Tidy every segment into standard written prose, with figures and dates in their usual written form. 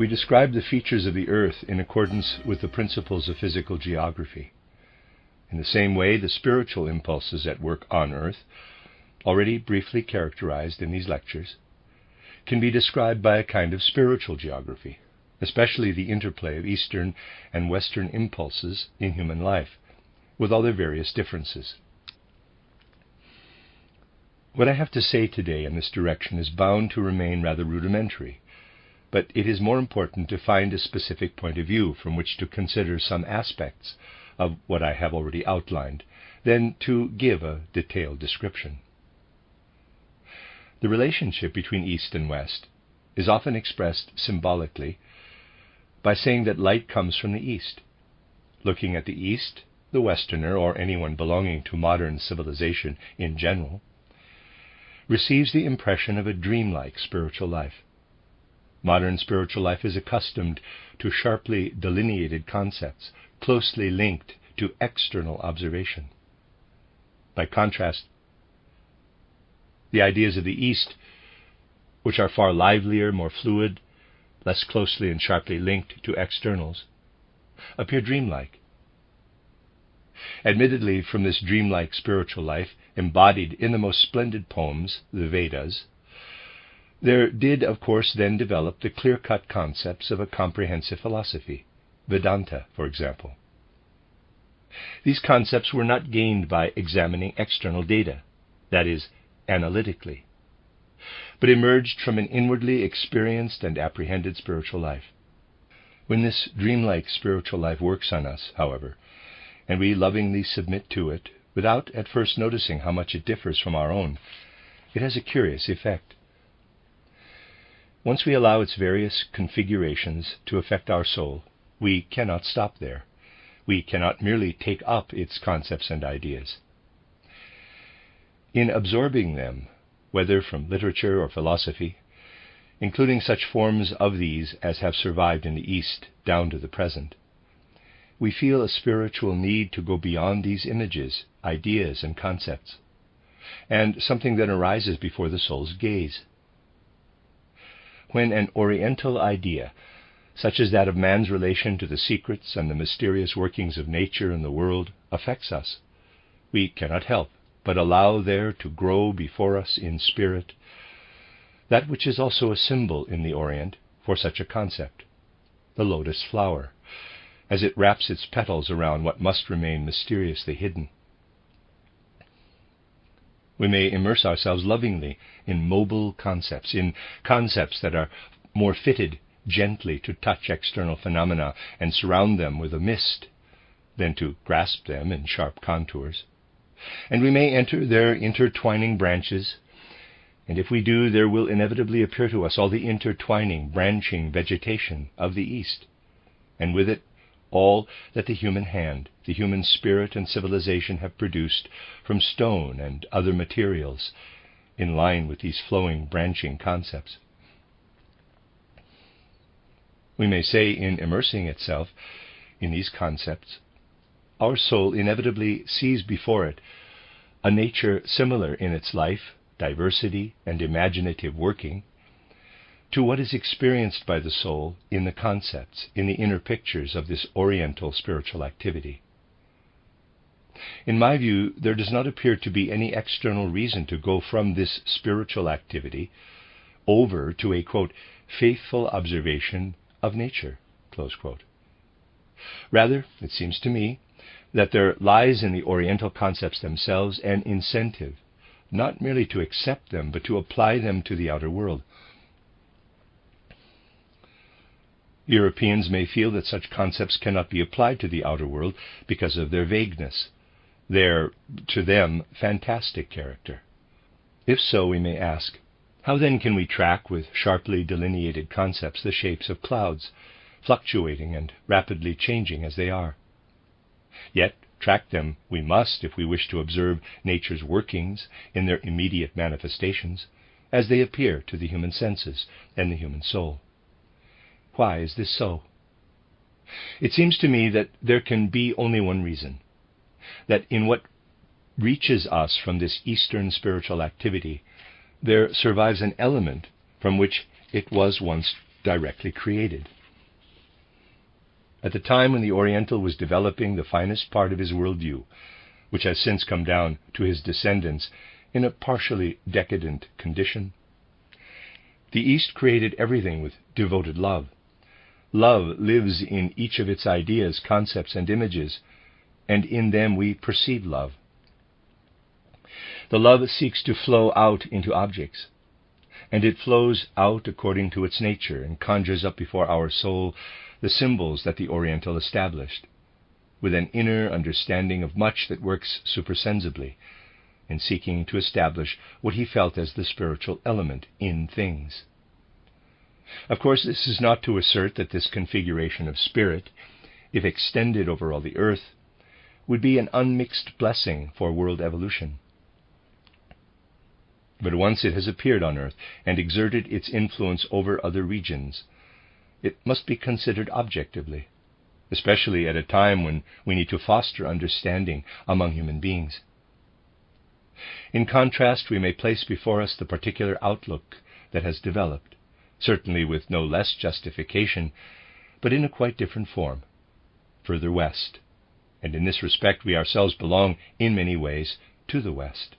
We describe the features of the Earth in accordance with the principles of physical geography. In the same way, the spiritual impulses at work on Earth, already briefly characterized in these lectures, can be described by a kind of spiritual geography, especially the interplay of Eastern and Western impulses in human life, with all their various differences. What I have to say today in this direction is bound to remain rather rudimentary, but it is more important to find a specific point of view from which to consider some aspects of what I have already outlined than to give a detailed description. The relationship between East and West is often expressed symbolically by saying that light comes from the East. Looking at the East, the Westerner, or anyone belonging to modern civilization in general, receives the impression of a dreamlike spiritual life. Modern spiritual life is accustomed to sharply delineated concepts, closely linked to external observation. By contrast, the ideas of the East, which are far livelier, more fluid, less closely and sharply linked to externals, appear dreamlike. Admittedly, from this dreamlike spiritual life, embodied in the most splendid poems, the Vedas, there did, of course, then develop the clear-cut concepts of a comprehensive philosophy, Vedanta, for example. These concepts were not gained by examining external data, that is, analytically, but emerged from an inwardly experienced and apprehended spiritual life. When this dreamlike spiritual life works on us, however, and we lovingly submit to it, without at first noticing how much it differs from our own, it has a curious effect. Once we allow its various configurations to affect our soul, we cannot stop there. We cannot merely take up its concepts and ideas. In absorbing them, whether from literature or philosophy, including such forms of these as have survived in the East down to the present, we feel a spiritual need to go beyond these images, ideas, and concepts, and something then arises before the soul's gaze. When an Oriental idea, such as that of man's relation to the secrets and the mysterious workings of nature and the world, affects us, we cannot help but allow there to grow before us in spirit that which is also a symbol in the Orient for such a concept, the lotus flower, as it wraps its petals around what must remain mysteriously hidden. We may immerse ourselves lovingly in mobile concepts, in concepts that are more fitted gently to touch external phenomena and surround them with a mist than to grasp them in sharp contours. And we may enter their intertwining branches, and if we do, there will inevitably appear to us all the intertwining, branching vegetation of the East, and with it all that the human hand, the human spirit and civilization have produced from stone and other materials, in line with these flowing, branching concepts. We may say, in immersing itself in these concepts, our soul inevitably sees before it a nature similar in its life, diversity, and imaginative working to what is experienced by the soul in the concepts, in the inner pictures of this Oriental spiritual activity. In my view, there does not appear to be any external reason to go from this spiritual activity over to a, quote, faithful observation of nature, close quote. Rather, it seems to me, that there lies in the Oriental concepts themselves an incentive, not merely to accept them, but to apply them to the outer world. Europeans may feel that such concepts cannot be applied to the outer world because of their vagueness, their, to them, fantastic character. If so, we may ask, how then can we track with sharply delineated concepts the shapes of clouds, fluctuating and rapidly changing as they are? Yet track them we must if we wish to observe nature's workings in their immediate manifestations, as they appear to the human senses and the human soul. Why is this so? It seems to me that there can be only one reason, that in what reaches us from this Eastern spiritual activity, there survives an element from which it was once directly created. At the time when the Oriental was developing the finest part of his worldview, which has since come down to his descendants in a partially decadent condition, the East created everything with devoted love. Love lives in each of its ideas, concepts, and images, and in them we perceive love. The love seeks to flow out into objects, and it flows out according to its nature and conjures up before our soul the symbols that the Oriental established, with an inner understanding of much that works supersensibly, in seeking to establish what he felt as the spiritual element in things. Of course, this is not to assert that this configuration of spirit, if extended over all the earth, would be an unmixed blessing for world evolution. But once it has appeared on earth and exerted its influence over other regions, it must be considered objectively, especially at a time when we need to foster understanding among human beings. In contrast, we may place before us the particular outlook that has developed, certainly with no less justification, but in a quite different form, further west, and in this respect we ourselves belong in many ways to the West.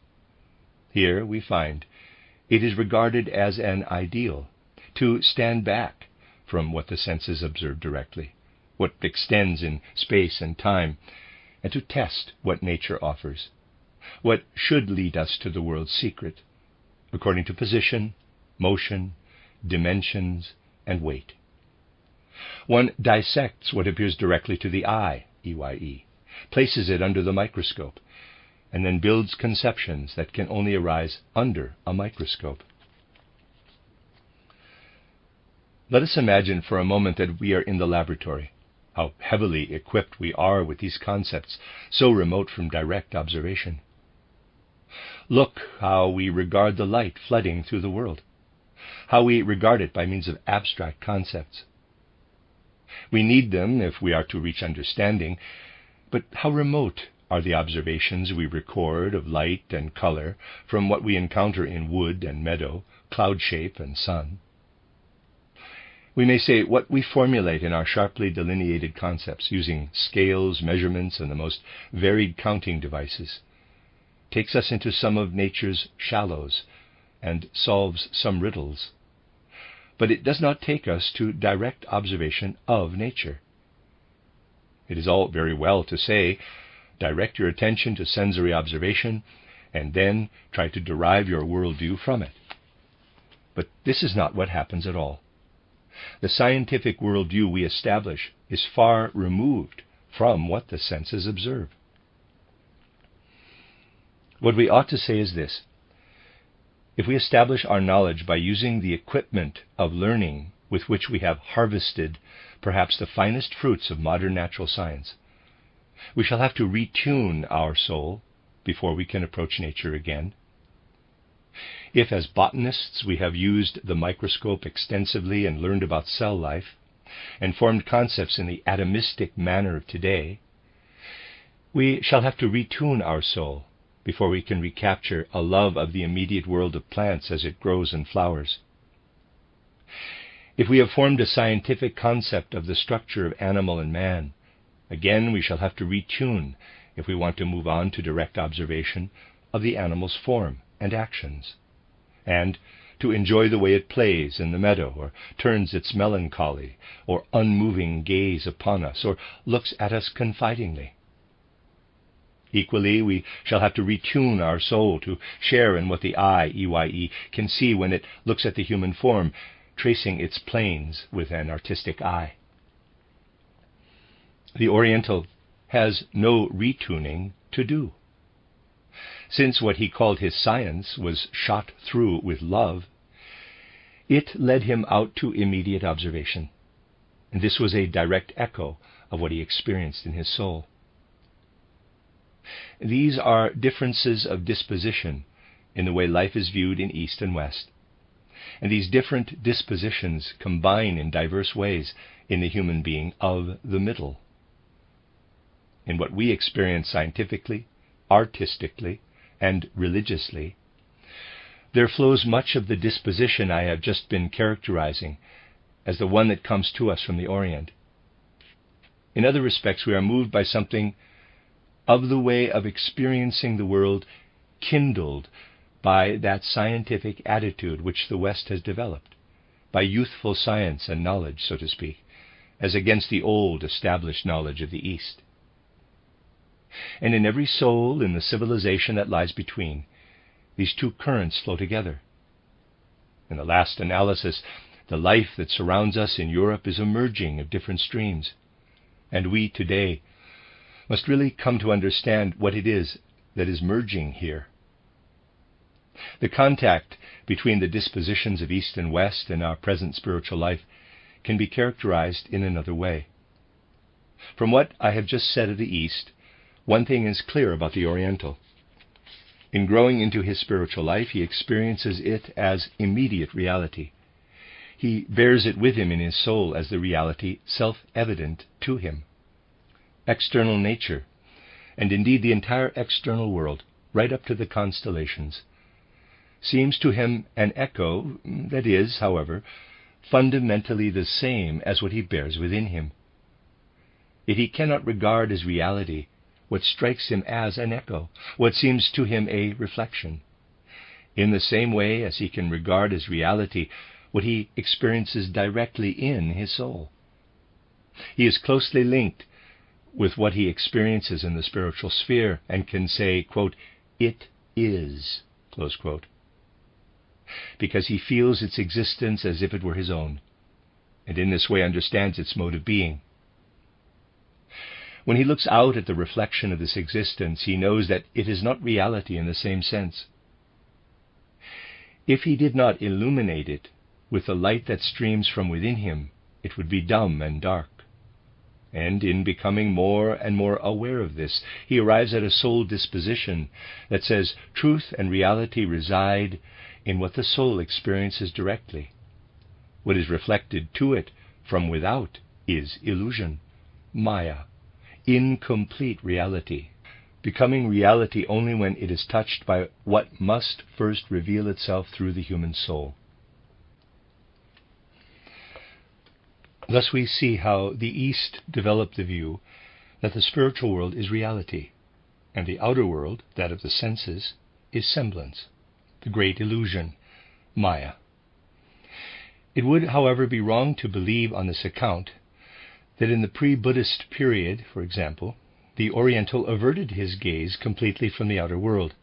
Here we find it is regarded as an ideal to stand back from what the senses observe directly, what extends in space and time, and to test what nature offers, what should lead us to the world's secret, according to position, motion, dimensions, and weight. One dissects what appears directly to the eye, EYE, places it under the microscope, and then builds conceptions that can only arise under a microscope. Let us imagine for a moment that we are in the laboratory, how heavily equipped we are with these concepts, so remote from direct observation. Look how we regard the light flooding through the world, how we regard it by means of abstract concepts. We need them if we are to reach understanding, but how remote are the observations we record of light and color from what we encounter in wood and meadow, cloud shape and sun. We may say what we formulate in our sharply delineated concepts, using scales, measurements, and the most varied counting devices, takes us into some of nature's shallows and solves some riddles. But it does not take us to direct observation of nature. It is all very well to say, direct your attention to sensory observation, and then try to derive your worldview from it. But this is not what happens at all. The scientific worldview we establish is far removed from what the senses observe. What we ought to say is this: if we establish our knowledge by using the equipment of learning with which we have harvested perhaps the finest fruits of modern natural science, we shall have to retune our soul before we can approach nature again. If, as botanists, we have used the microscope extensively and learned about cell life, and formed concepts in the atomistic manner of today, we shall have to retune our soul before we can recapture a love of the immediate world of plants as it grows and flowers. If we have formed a scientific concept of the structure of animal and man, again we shall have to retune if we want to move on to direct observation of the animal's form and actions, and to enjoy the way it plays in the meadow, or turns its melancholy or unmoving gaze upon us, or looks at us confidingly. Equally, we shall have to retune our soul to share in what the eye, EYE, can see when it looks at the human form, tracing its planes with an artistic eye. The Oriental has no retuning to do. Since what he called his science was shot through with love, it led him out to immediate observation, and this was a direct echo of what he experienced in his soul. These are differences of disposition in the way life is viewed in East and West, and these different dispositions combine in diverse ways in the human being of the middle. In what we experience scientifically, artistically, and religiously, there flows much of the disposition I have just been characterizing, as the one that comes to us from the Orient. In other respects, we are moved by something of the way of experiencing the world kindled by that scientific attitude which the West has developed, by youthful science and knowledge, so to speak, as against the old established knowledge of the East. And in every soul in the civilization that lies between, these two currents flow together. In the last analysis, the life that surrounds us in Europe is a merging of different streams, and we today must really come to understand what it is that is merging here. The contact between the dispositions of East and West in our present spiritual life can be characterized in another way. From what I have just said of the East, one thing is clear about the Oriental. In growing into his spiritual life, he experiences it as immediate reality. He bears it with him in his soul as the reality self-evident to him. External nature, and indeed the entire external world, right up to the constellations, seems to him an echo that is, however, fundamentally the same as what he bears within him. Yet he cannot regard as reality what strikes him as an echo, what seems to him a reflection, in the same way as he can regard as reality what he experiences directly in his soul. He is closely linked with what he experiences in the spiritual sphere and can say, quote, "It is," close quote, because he feels its existence as if it were his own, and in this way understands its mode of being. When he looks out at the reflection of this existence, he knows that it is not reality in the same sense. If he did not illuminate it with the light that streams from within him, it would be dumb and dark. And in becoming more and more aware of this, he arrives at a soul disposition that says truth and reality reside in what the soul experiences directly. What is reflected to it from without is illusion, Maya, incomplete reality, becoming reality only when it is touched by what must first reveal itself through the human soul. Thus we see how the East developed the view that the spiritual world is reality, and the outer world, that of the senses, is semblance, the great illusion, Maya. It would, however, be wrong to believe on this account that in the pre-Buddhist period, for example, the Oriental averted his gaze completely from the outer world.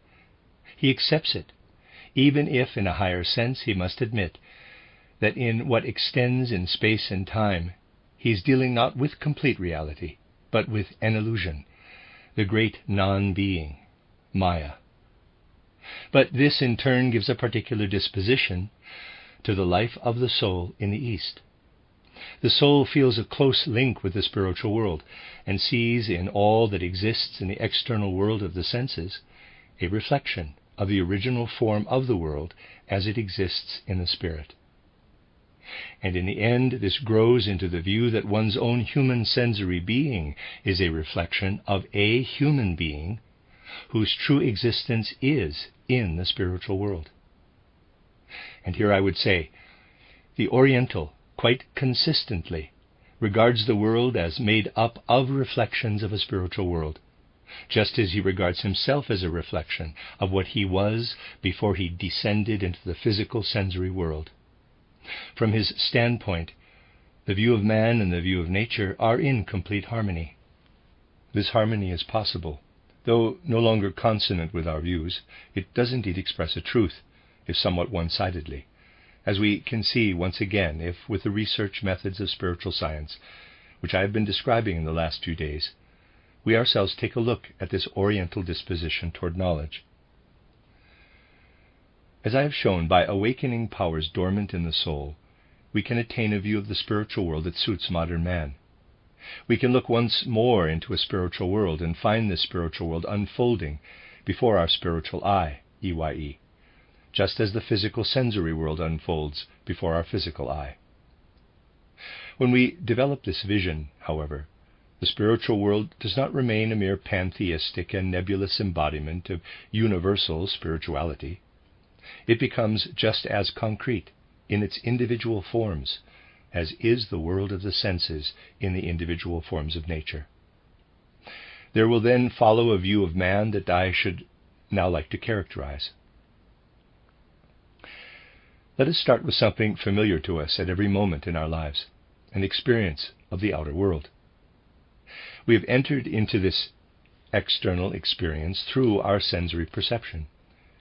He accepts it, even if in a higher sense he must admit that in what extends in space and time, he is dealing not with complete reality, but with an illusion, the great non-being, Maya. But this in turn gives a particular disposition to the life of the soul in the East. The soul feels a close link with the spiritual world, and sees in all that exists in the external world of the senses a reflection of the original form of the world as it exists in the spirit. And in the end, this grows into the view that one's own human sensory being is a reflection of a human being whose true existence is in the spiritual world. And here I would say, the Oriental quite consistently regards the world as made up of reflections of a spiritual world, just as he regards himself as a reflection of what he was before he descended into the physical sensory world. From his standpoint, the view of man and the view of nature are in complete harmony. This harmony is possible. Though no longer consonant with our views, it does indeed express a truth, if somewhat one-sidedly, as we can see once again if, with the research methods of spiritual science, which I have been describing in the last few days, we ourselves take a look at this Oriental disposition toward knowledge. As I have shown, by awakening powers dormant in the soul, we can attain a view of the spiritual world that suits modern man. We can look once more into a spiritual world and find this spiritual world unfolding before our spiritual eye, EYE, just as the physical sensory world unfolds before our physical eye. When we develop this vision, however, the spiritual world does not remain a mere pantheistic and nebulous embodiment of universal spirituality. It becomes just as concrete in its individual forms, as is the world of the senses in the individual forms of nature. There will then follow a view of man that I should now like to characterize. Let us start with something familiar to us at every moment in our lives, an experience of the outer world. We have entered into this external experience through our sensory perception,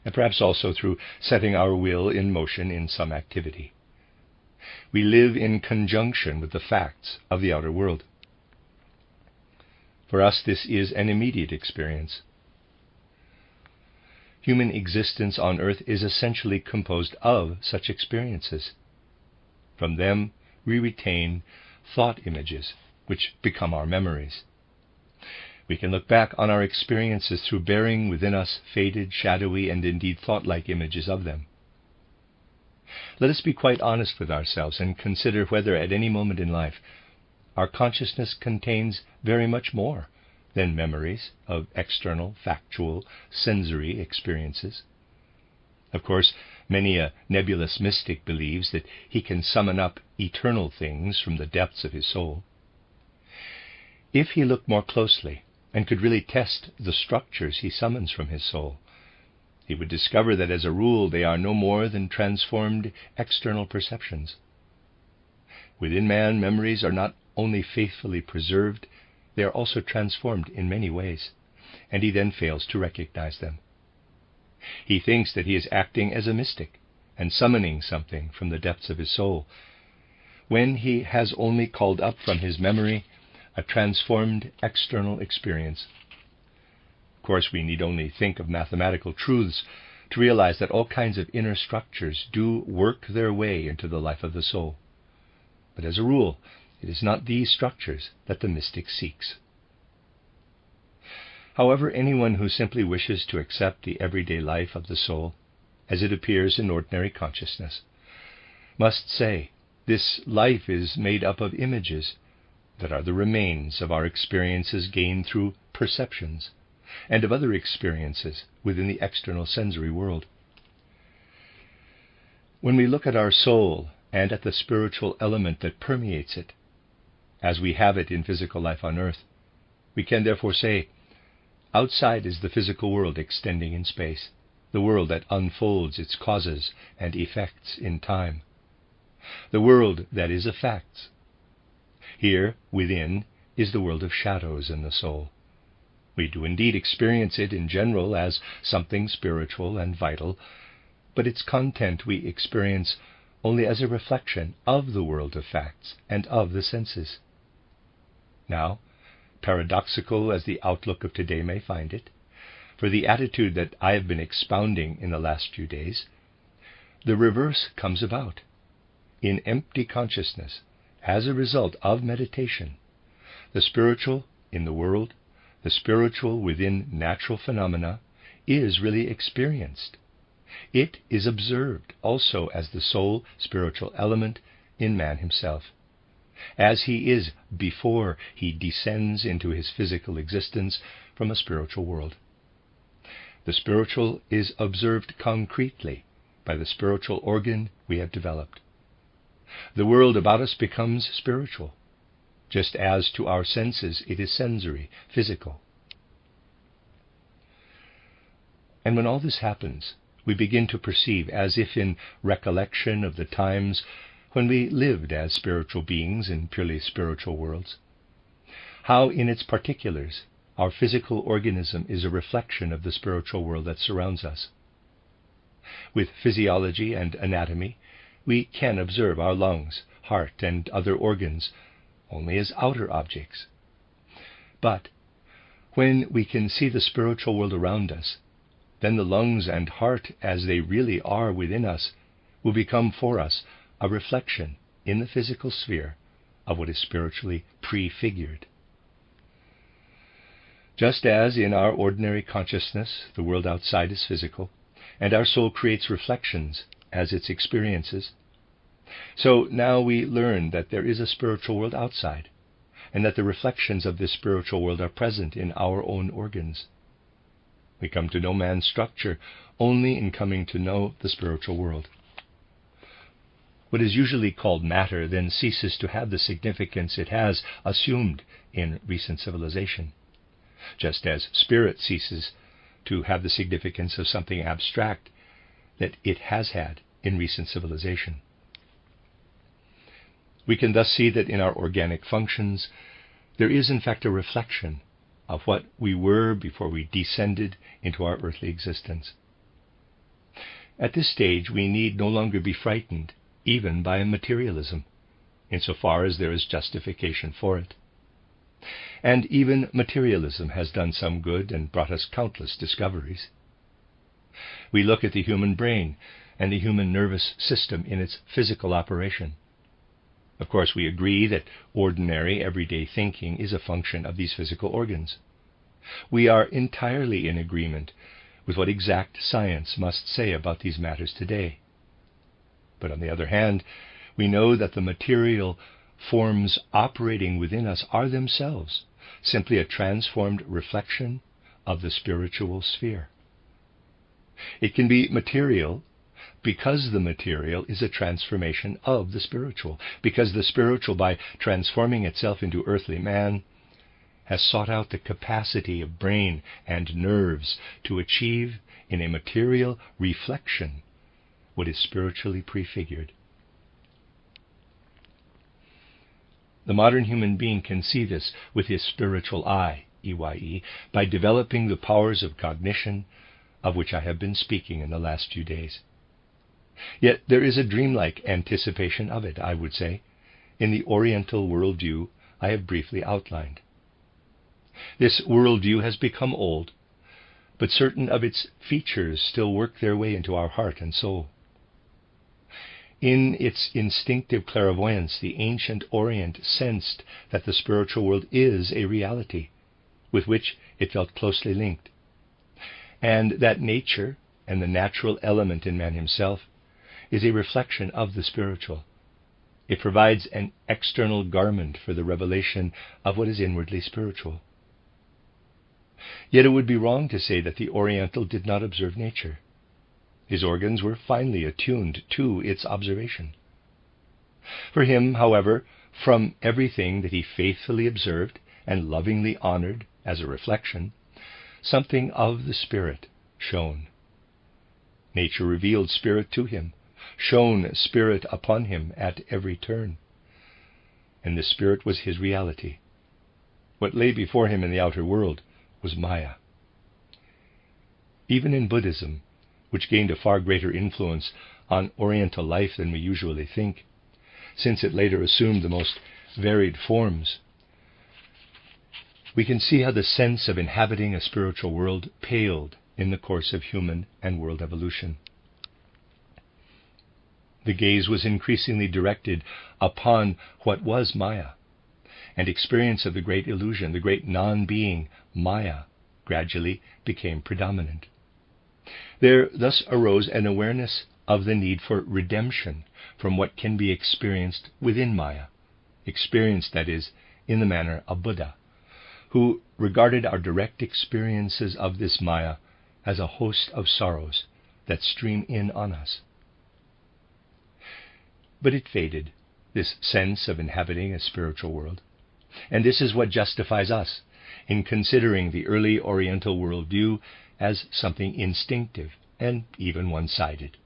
and perhaps also through setting our will in motion in some activity. We live in conjunction with the facts of the outer world. For us, this is an immediate experience. Human existence on earth is essentially composed of such experiences. From them, we retain thought images, which become our memories. We can look back on our experiences through bearing within us faded, shadowy, and indeed thought-like images of them. Let us be quite honest with ourselves and consider whether at any moment in life our consciousness contains very much more than memories of external, factual, sensory experiences. Of course, many a nebulous mystic believes that he can summon up eternal things from the depths of his soul. If he looked more closely and could really test the structures he summons from his soul, he would discover that as a rule they are no more than transformed external perceptions. Within man, memories are not only faithfully preserved, they are also transformed in many ways, and he then fails to recognize them. He thinks that he is acting as a mystic and summoning something from the depths of his soul, when he has only called up from his memory a transformed external experience. Of course, we need only think of mathematical truths to realize that all kinds of inner structures do work their way into the life of the soul. But as a rule, it is not these structures that the mystic seeks. However, anyone who simply wishes to accept the everyday life of the soul, as it appears in ordinary consciousness, must say, this life is made up of images that are the remains of our experiences gained through perceptions, and of other experiences within the external sensory world. When we look at our soul and at the spiritual element that permeates it, as we have it in physical life on earth, we can therefore say, outside is the physical world extending in space, the world that unfolds its causes and effects in time, the world that is of facts. Here, within, is the world of shadows in the soul. We do indeed experience it in general as something spiritual and vital, but its content we experience only as a reflection of the world of facts and of the senses. Now, paradoxical as the outlook of today may find it, for the attitude that I have been expounding in the last few days, the reverse comes about. In empty consciousness, as a result of meditation, the spiritual in the world, the spiritual within natural phenomena, is really experienced. It is observed also as the sole spiritual element in man himself, as he is before he descends into his physical existence from a spiritual world. The spiritual is observed concretely by the spiritual organ we have developed. The world about us becomes spiritual, just as to our senses it is sensory, physical. And when all this happens, we begin to perceive, as if in recollection of the times when we lived as spiritual beings in purely spiritual worlds, how in its particulars our physical organism is a reflection of the spiritual world that surrounds us. With physiology and anatomy, we can observe our lungs, heart, and other organs only as outer objects. But when we can see the spiritual world around us, then the lungs and heart, as they really are within us, will become for us a reflection in the physical sphere of what is spiritually prefigured. Just as in our ordinary consciousness the world outside is physical, and our soul creates reflections as its experiences, so now we learn that there is a spiritual world outside, and that the reflections of this spiritual world are present in our own organs. We come to know man's structure only in coming to know the spiritual world. what is usually called matter then ceases to have the significance it has assumed in recent civilization, just as spirit ceases to have the significance of something abstract that it has had in recent civilization. We can thus see that in our organic functions there is in fact a reflection of what we were before we descended into our earthly existence. At this stage we need no longer be frightened even by materialism, insofar as there is justification for it. And even materialism has done some good and brought us countless discoveries. We look at the human brain and the human nervous system in its physical operation. Of course, we agree that ordinary, everyday thinking is a function of these physical organs. We are entirely in agreement with what exact science must say about these matters today. But on the other hand, we know that the material forms operating within us are themselves simply a transformed reflection of the spiritual sphere. It can be material because the material is a transformation of the spiritual, because the spiritual, by transforming itself into earthly man, has sought out the capacity of brain and nerves to achieve in a material reflection what is spiritually prefigured. The modern human being can see this with his spiritual eye, EYE, by developing the powers of cognition of which I have been speaking in the last few days. Yet there is a dreamlike anticipation of it, I would say, in the Oriental worldview I have briefly outlined. This worldview has become old, but certain of its features still work their way into our heart and soul. In its instinctive clairvoyance, the ancient Orient sensed that the spiritual world is a reality with which it felt closely linked, and that nature and the natural element in man himself is a reflection of the spiritual. It provides an external garment for the revelation of what is inwardly spiritual. Yet it would be wrong to say that the Oriental did not observe nature. His organs were finely attuned to its observation. For him, however, from everything that he faithfully observed and lovingly honored as a reflection, something of the spirit shone. Nature revealed spirit to him, shone spirit upon him at every turn. And the spirit was his reality. What lay before him in the outer world was Maya. Even in Buddhism, which gained a far greater influence on Oriental life than we usually think, since it later assumed the most varied forms, we can see how the sense of inhabiting a spiritual world paled in the course of human and world evolution. The gaze was increasingly directed upon what was Maya, and experience of the great illusion, the great non-being, Maya, gradually became predominant. There thus arose an awareness of the need for redemption from what can be experienced within Maya, experienced, that is, in the manner of Buddha, who regarded our direct experiences of this Maya as a host of sorrows that stream in on us. But it faded, this sense of inhabiting a spiritual world, and this is what justifies us in considering the early Oriental worldview as something instinctive and even one-sided.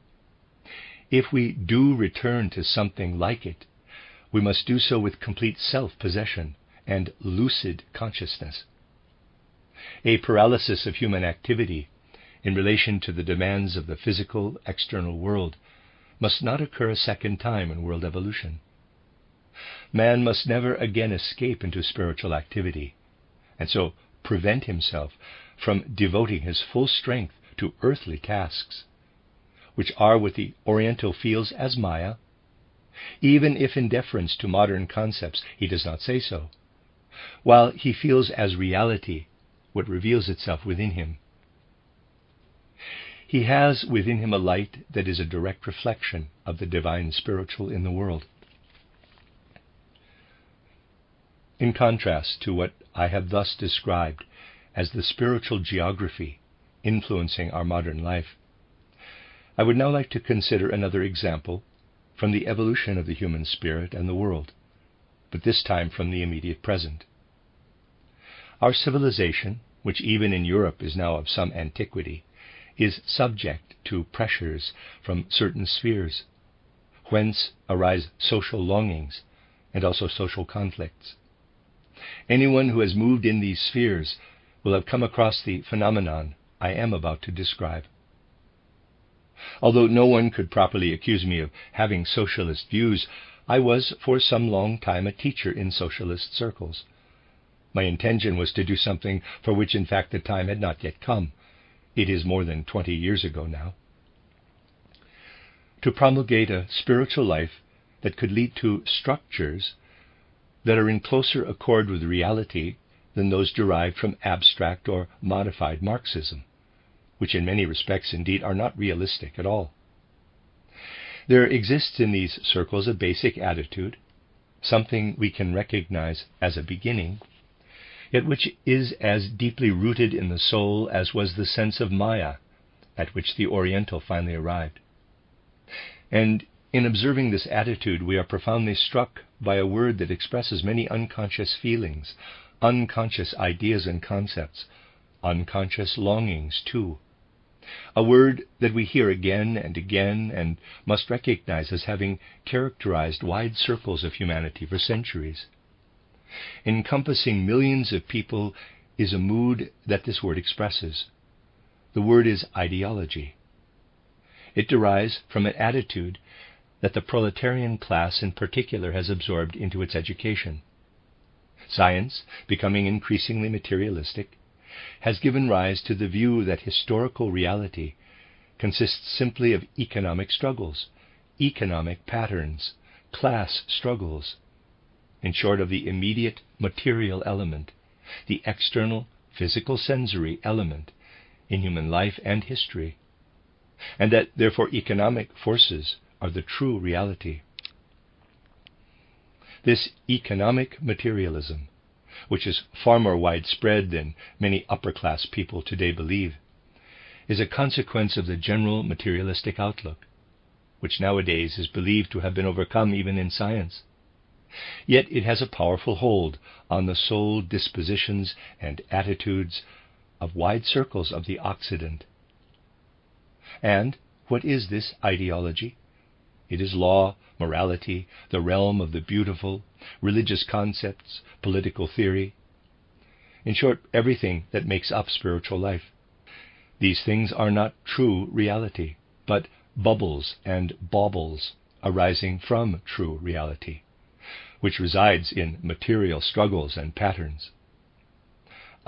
If we do return to something like it, we must do so with complete self-possession and lucid consciousness. A paralysis of human activity in relation to the demands of the physical external world must not occur a second time in world evolution. Man must never again escape into spiritual activity, and so prevent himself from devoting his full strength to earthly tasks, which are what the Oriental feels as Maya, even if in deference to modern concepts he does not say so, while he feels as reality what reveals itself within him. He has within him a light that is a direct reflection of the divine spiritual in the world. In contrast to what I have thus described as the spiritual geography influencing our modern life, I would now like to consider another example from the evolution of the human spirit and the world, but this time from the immediate present. Our civilization, which even in Europe is now of some antiquity, is subject to pressures from certain spheres, whence arise social longings and also social conflicts. Anyone who has moved in these spheres will have come across the phenomenon I am about to describe. Although no one could properly accuse me of having socialist views, I was for some long time a teacher in socialist circles. My intention was to do something for which in fact the time had not yet come. It is more than 20 years ago now. To promulgate a spiritual life that could lead to structures that are in closer accord with reality than those derived from abstract or modified Marxism, which in many respects indeed are not realistic at all. There exists in these circles a basic attitude, something we can recognize as a beginning, yet which is as deeply rooted in the soul as was the sense of Maya, at which the Oriental finally arrived. And in observing this attitude, we are profoundly struck by a word that expresses many unconscious feelings, unconscious ideas and concepts, unconscious longings too. A word that we hear again and again and must recognize as having characterized wide circles of humanity for centuries. Encompassing millions of people is a mood that this word expresses. The word is ideology. It derives from an attitude that the proletarian class in particular has absorbed into its education. Science, becoming increasingly materialistic, has given rise to the view that historical reality consists simply of economic struggles, economic patterns, class struggles, in short, of the immediate material element, the external physical sensory element in human life and history, and that therefore economic forces are the true reality. This economic materialism, which is far more widespread than many upper-class people today believe, is a consequence of the general materialistic outlook, which nowadays is believed to have been overcome even in science. Yet it has a powerful hold on the soul dispositions and attitudes of wide circles of the Occident. And what is this ideology? It is law, morality, the realm of the beautiful, religious concepts, political theory. In short, everything that makes up spiritual life. These things are not true reality, but bubbles and baubles arising from true reality, which resides in material struggles and patterns.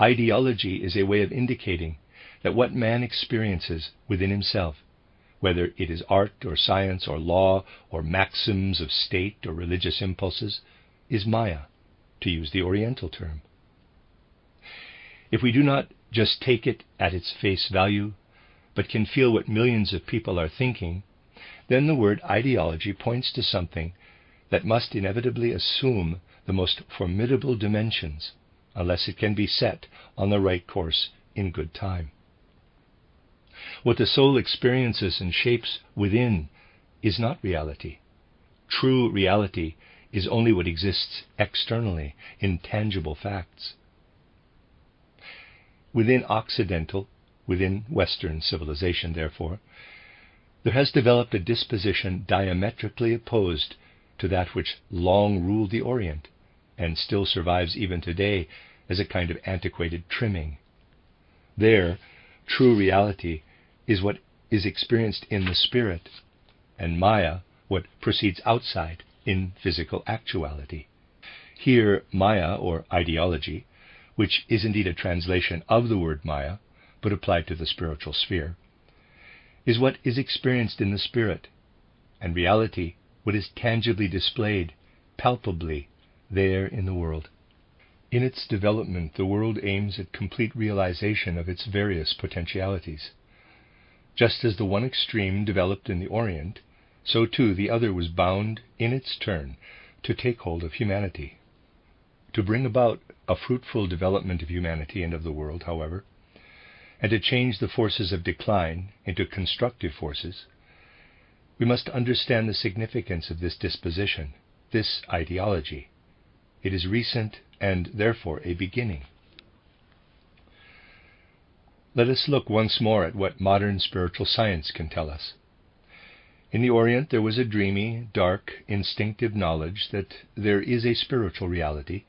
Ideology is a way of indicating that what man experiences within himself, whether it is art or science or law or maxims of state or religious impulses, is Maya, to use the Oriental term. If we do not just take it at its face value, but can feel what millions of people are thinking, then the word ideology points to something that must inevitably assume the most formidable dimensions, unless it can be set on the right course in good time. What the soul experiences and shapes within is not reality. True reality is only what exists externally in tangible facts. Within Western civilization, therefore, there has developed a disposition diametrically opposed to that which long ruled the Orient and still survives even today as a kind of antiquated trimming. There, true reality is what is experienced in the spirit, and Maya what proceeds outside in physical actuality. Here, Maya, or ideology, which is indeed a translation of the word Maya, but applied to the spiritual sphere, is what is experienced in the spirit, and reality what is tangibly displayed, palpably, there in the world. In its development, the world aims at complete realization of its various potentialities. Just as the one extreme developed in the Orient, so too the other was bound, in its turn, to take hold of humanity. To bring about a fruitful development of humanity and of the world, however, and to change the forces of decline into constructive forces, We must understand the significance of this disposition, this ideology. It is recent and therefore a beginning. Let us look once more at what modern spiritual science can tell us. In the Orient there was a dreamy, dark, instinctive knowledge that there is a spiritual reality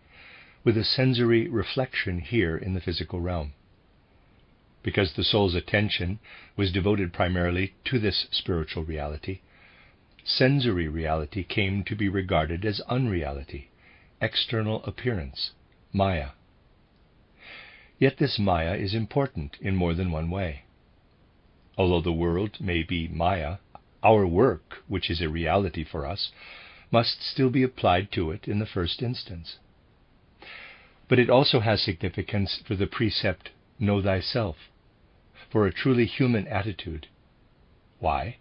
with a sensory reflection here in the physical realm. Because the soul's attention was devoted primarily to this spiritual reality, sensory reality came to be regarded as unreality, external appearance, Maya. Yet this Maya is important in more than one way. Although the world may be Maya, our work, which is a reality for us, must still be applied to it in the first instance. But it also has significance for the precept, know thyself, for a truly human attitude. Why?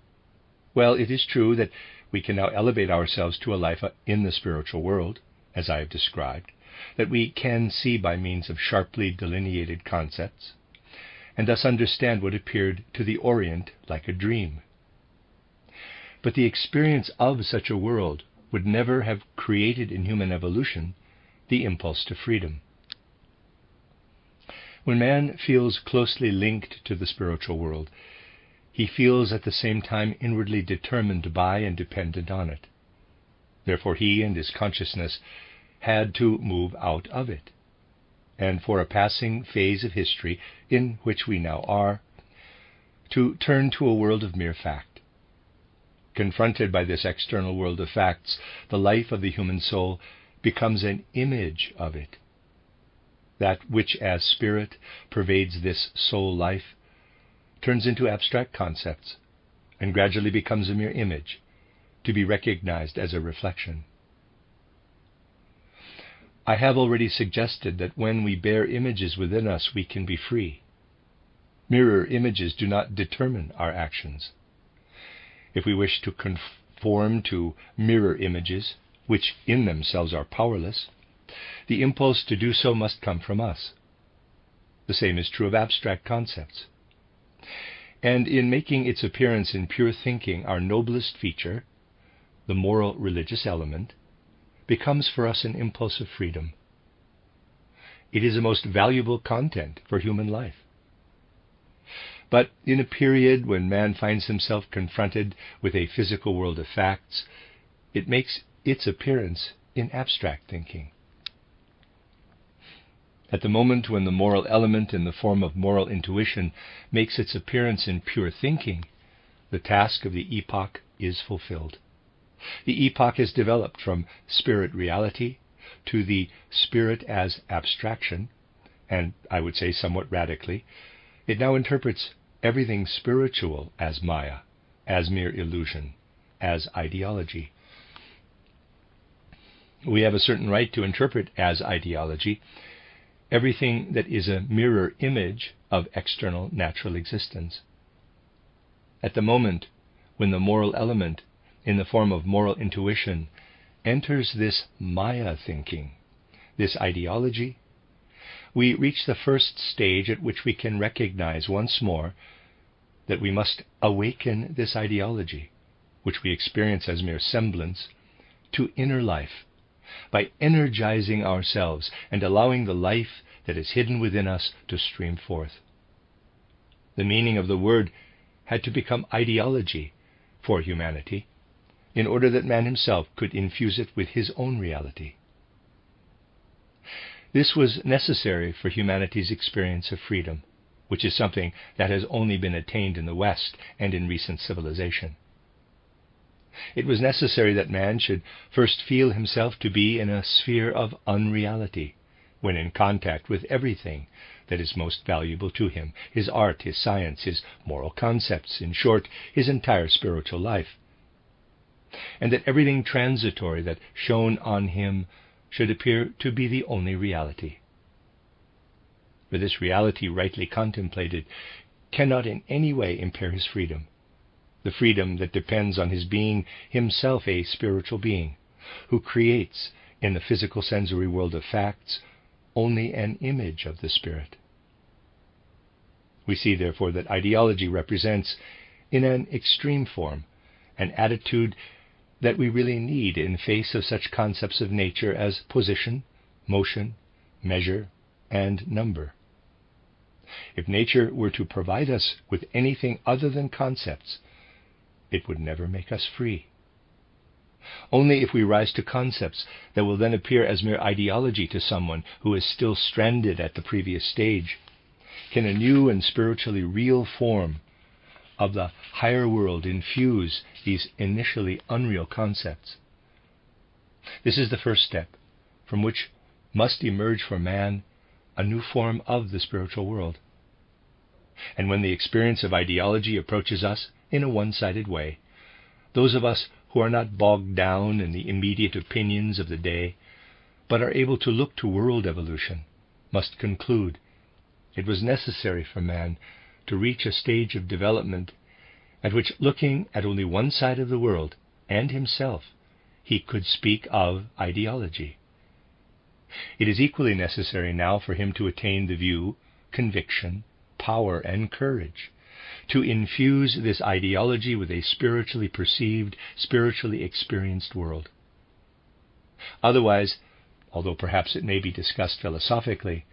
Well, it is true that we can now elevate ourselves to a life in the spiritual world, as I have described, that we can see by means of sharply delineated concepts, and thus understand what appeared to the Orient like a dream. But the experience of such a world would never have created in human evolution the impulse to freedom. When man feels closely linked to the spiritual world, he feels at the same time inwardly determined by and dependent on it. Therefore he and his consciousness had to move out of it, and for a passing phase of history, in which we now are, to turn to a world of mere fact. Confronted by this external world of facts, the life of the human soul becomes an image of it. That which as spirit pervades this soul life turns into abstract concepts and gradually becomes a mere image, to be recognized as a reflection. I have already suggested that when we bear images within us, we can be free. Mirror images do not determine our actions. If we wish to conform to mirror images, which in themselves are powerless, the impulse to do so must come from us. The same is true of abstract concepts. And in making its appearance in pure thinking our noblest feature, the moral religious element, becomes for us an impulse of freedom. It is a most valuable content for human life. But in a period when man finds himself confronted with a physical world of facts, it makes its appearance in abstract thinking. At the moment when the moral element in the form of moral intuition makes its appearance in pure thinking, the task of the epoch is fulfilled. The epoch is developed from spirit reality to the spirit as abstraction, and I would say somewhat radically, it now interprets everything spiritual as Maya, as mere illusion, as ideology. We have a certain right to interpret as ideology everything that is a mirror image of external natural existence. At the moment when the moral element, in the form of moral intuition, enters this Maya thinking, this ideology, we reach the first stage at which we can recognize once more that we must awaken this ideology, which we experience as mere semblance, to inner life, by energizing ourselves and allowing the life that is hidden within us to stream forth. The meaning of the word had to become ideology for humanity, in order that man himself could infuse it with his own reality. This was necessary for humanity's experience of freedom, which is something that has only been attained in the West and in recent civilization. It was necessary that man should first feel himself to be in a sphere of unreality, when in contact with everything that is most valuable to him, his art, his science, his moral concepts, in short, his entire spiritual life, and that everything transitory that shone on him should appear to be the only reality. For this reality, rightly contemplated, cannot in any way impair his freedom, the freedom that depends on his being himself a spiritual being, who creates in the physical sensory world of facts only an image of the spirit. We see, therefore, that ideology represents, in an extreme form, an attitude that we really need in face of such concepts of nature as position, motion, measure, and number. If nature were to provide us with anything other than concepts, it would never make us free. Only if we rise to concepts that will then appear as mere ideology to someone who is still stranded at the previous stage, can a new and spiritually real form of the higher world infuse these initially unreal concepts. This is the first step from which must emerge for man a new form of the spiritual world. And when the experience of ideology approaches us in a one-sided way, those of us who are not bogged down in the immediate opinions of the day, but are able to look to world evolution, must conclude it was necessary for man to reach a stage of development at which, looking at only one side of the world and himself, he could speak of ideology. It is equally necessary now for him to attain the view, conviction, power, and courage to infuse this ideology with a spiritually perceived, spiritually experienced world. Otherwise, although perhaps it may be discussed philosophically,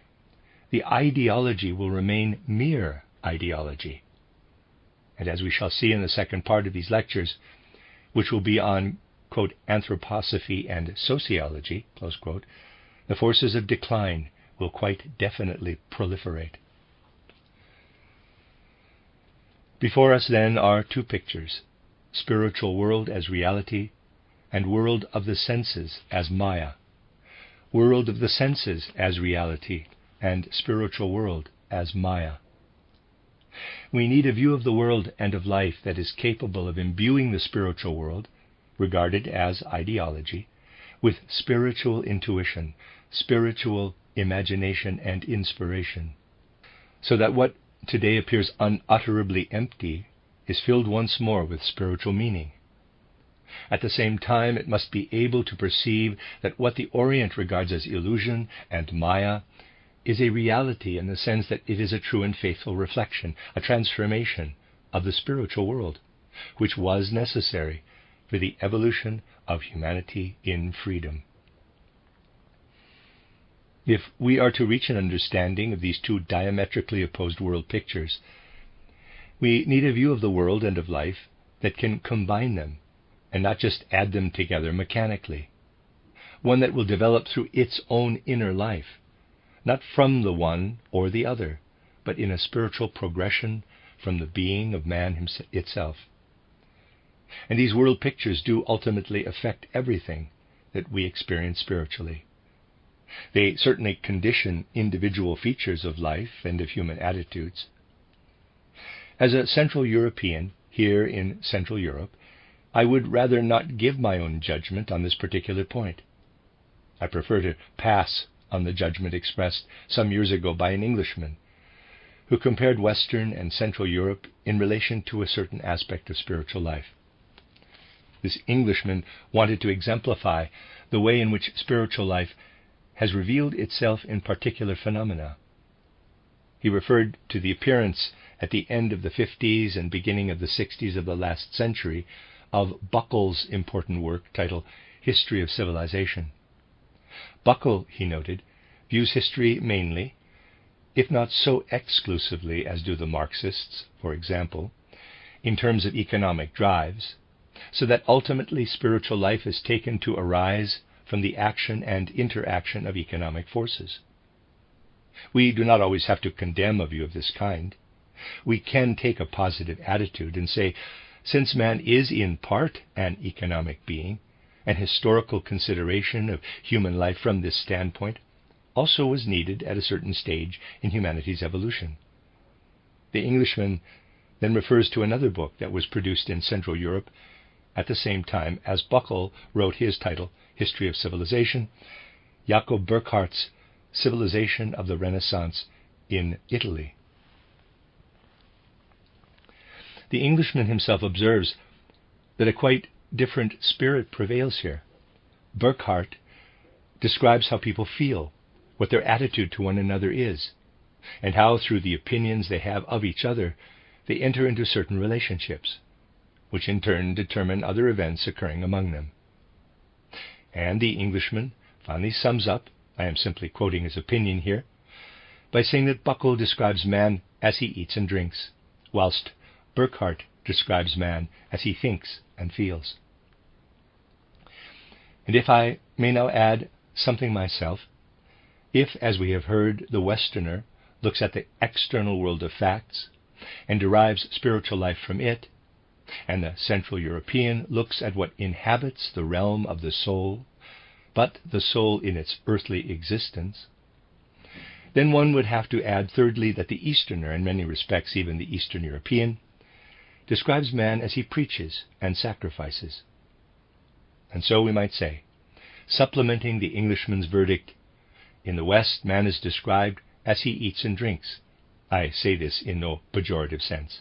the ideology will remain mere ideology. And as we shall see in the second part of these lectures, which will be on, quote, Anthroposophy and sociology, close quote, the forces of decline will quite definitely proliferate. Before us then are two pictures, spiritual world as reality and world of the senses as Maya, world of the senses as reality and spiritual world as Maya. We need a view of the world and of life that is capable of imbuing the spiritual world, regarded as ideology, with spiritual intuition, spiritual imagination and inspiration, so that what today appears unutterably empty is filled once more with spiritual meaning. At the same time, it must be able to perceive that what the Orient regards as illusion and Maya is a reality in the sense that it is a true and faithful reflection, a transformation of the spiritual world, which was necessary for the evolution of humanity in freedom. If we are to reach an understanding of these two diametrically opposed world pictures, we need a view of the world and of life that can combine them and not just add them together mechanically, one that will develop through its own inner life, not from the one or the other, but in a spiritual progression from the being of man itself. And these world pictures do ultimately affect everything that we experience spiritually. They certainly condition individual features of life and of human attitudes. As a Central European here in Central Europe, I would rather not give my own judgment on this particular point. I prefer to pass on the judgment expressed some years ago by an Englishman who compared Western and Central Europe in relation to a certain aspect of spiritual life. This Englishman wanted to exemplify the way in which spiritual life has revealed itself in particular phenomena. He referred to the appearance at the end of the 50s and beginning of the 60s of the last century of Buckle's important work titled History of Civilization. Buckle, he noted, views history mainly, if not so exclusively as do the Marxists, for example, in terms of economic drives, so that ultimately spiritual life is taken to arise from the action and interaction of economic forces. We do not always have to condemn a view of this kind. We can take a positive attitude and say, since man is in part an economic being, an historical consideration of human life from this standpoint also was needed at a certain stage in humanity's evolution. The Englishman then refers to another book that was produced in Central Europe at the same time as Buckle wrote his title, History of Civilization, Jacob Burckhardt's Civilization of the Renaissance in Italy. The Englishman himself observes that a quite different spirit prevails here. Burckhardt describes how people feel, what their attitude to one another is, and how through the opinions they have of each other, they enter into certain relationships. which in turn determine other events occurring among them. And the Englishman finally sums up, I am simply quoting his opinion here, by saying that Buckle describes man as he eats and drinks, whilst Burckhardt describes man as he thinks and feels. And if I may now add something myself, if, as we have heard, the Westerner looks at the external world of facts and derives spiritual life from it, and the Central European looks at what inhabits the realm of the soul, but the soul in its earthly existence, then one would have to add thirdly that the Easterner, in many respects even the Eastern European, describes man as he preaches and sacrifices. And so we might say, supplementing the Englishman's verdict, in the West man is described as he eats and drinks. I say this in no pejorative sense.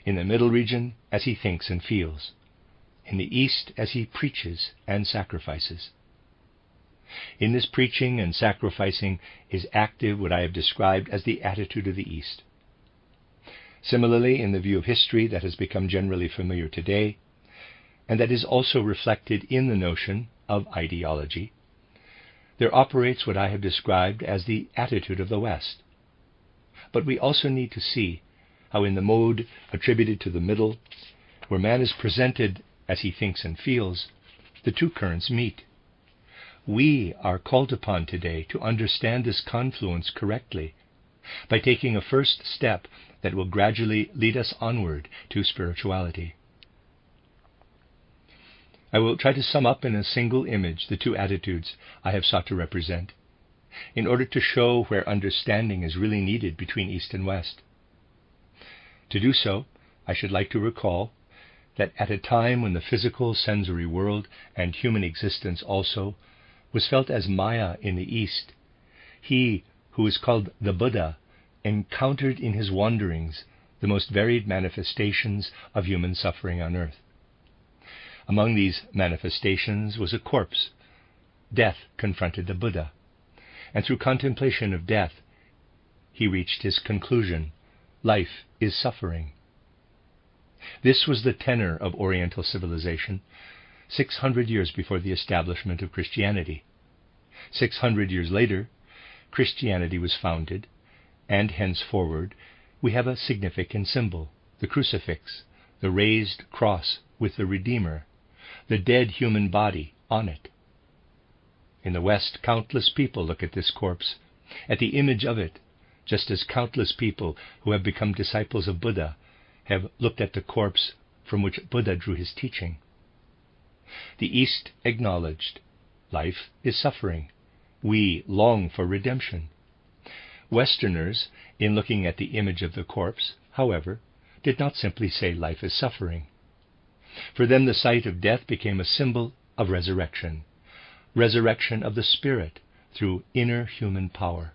In the Middle region, as he thinks and feels. In the East, as he preaches and sacrifices. In this preaching and sacrificing is active what I have described as the attitude of the East. Similarly, in the view of history that has become generally familiar today, and that is also reflected in the notion of ideology, there operates what I have described as the attitude of the West. But we also need to see how in the mode attributed to the middle, where man is presented as he thinks and feels, the two currents meet. We are called upon today to understand this confluence correctly by taking a first step that will gradually lead us onward to spirituality. I will try to sum up in a single image the two attitudes I have sought to represent, in order to show where understanding is really needed between East and West. To do so, I should like to recall that at a time when the physical sensory world and human existence also was felt as Maya in the East, he who is called the Buddha encountered in his wanderings the most varied manifestations of human suffering on earth. Among these manifestations was a corpse. Death confronted the Buddha, and through contemplation of death, he reached his conclusion: life is suffering. This was the tenor of Oriental civilization 600 years before the establishment of Christianity. 600 years later, Christianity was founded, and henceforward we have a significant symbol, the crucifix, the raised cross with the Redeemer, the dead human body on it. In the West, countless people look at this corpse, at the image of it, just as countless people who have become disciples of Buddha have looked at the corpse from which Buddha drew his teaching. The East acknowledged, life is suffering. We long for redemption. Westerners, in looking at the image of the corpse, however, did not simply say life is suffering. For them the sight of death became a symbol of resurrection of the spirit through inner human power.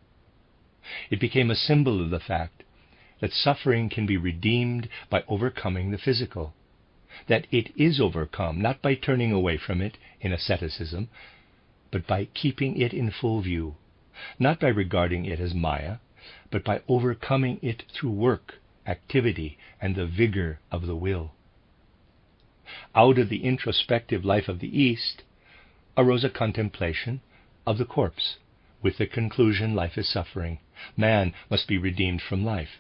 It became a symbol of the fact that suffering can be redeemed by overcoming the physical, that it is overcome not by turning away from it in asceticism, but by keeping it in full view, not by regarding it as Maya, but by overcoming it through work, activity, and the vigor of the will. Out of the introspective life of the East arose a contemplation of the corpse, with the conclusion life is suffering, man must be redeemed from life.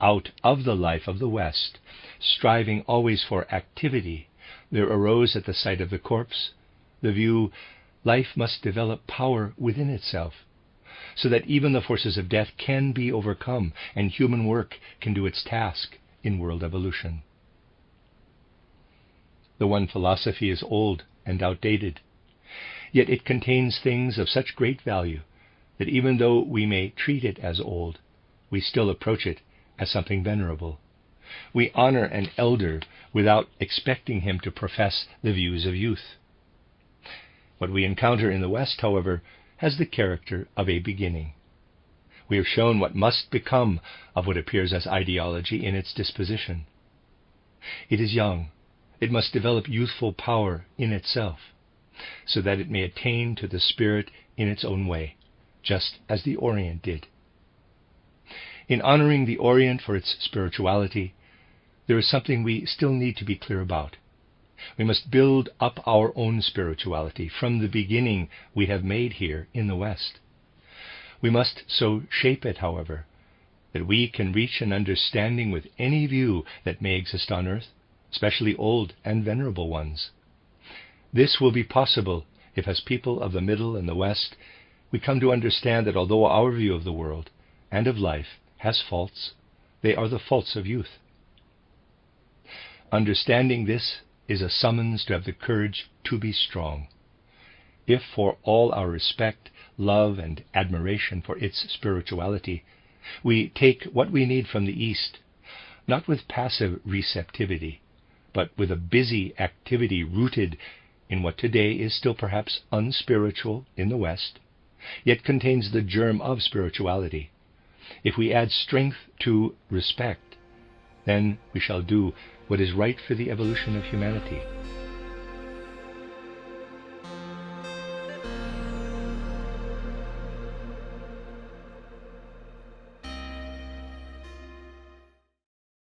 Out of the life of the West, striving always for activity, there arose at the sight of the corpse the view life must develop power within itself, so that even the forces of death can be overcome and human work can do its task in world evolution. The one philosophy is old and outdated, yet it contains things of such great value that even though we may treat it as old, we still approach it as something venerable. We honor an elder without expecting him to profess the views of youth. What we encounter in the West, however, has the character of a beginning. We are shown what must become of what appears as ideology in its disposition. It is young. It must develop youthful power in itself, so that it may attain to the spirit in its own way, just as the Orient did. In honoring the Orient for its spirituality, there is something we still need to be clear about. We must build up our own spirituality from the beginning we have made here in the West. We must so shape it, however, that we can reach an understanding with any view that may exist on earth, especially old and venerable ones. This will be possible if, as people of the Middle and the West, we come to understand that although our view of the world and of life has faults, they are the faults of youth. Understanding this is a summons to have the courage to be strong. If, for all our respect, love, and admiration for its spirituality, we take what we need from the East, not with passive receptivity, but with a busy activity rooted in what today is still perhaps unspiritual in the West, yet contains the germ of spirituality. If we add strength to respect, then we shall do what is right for the evolution of humanity,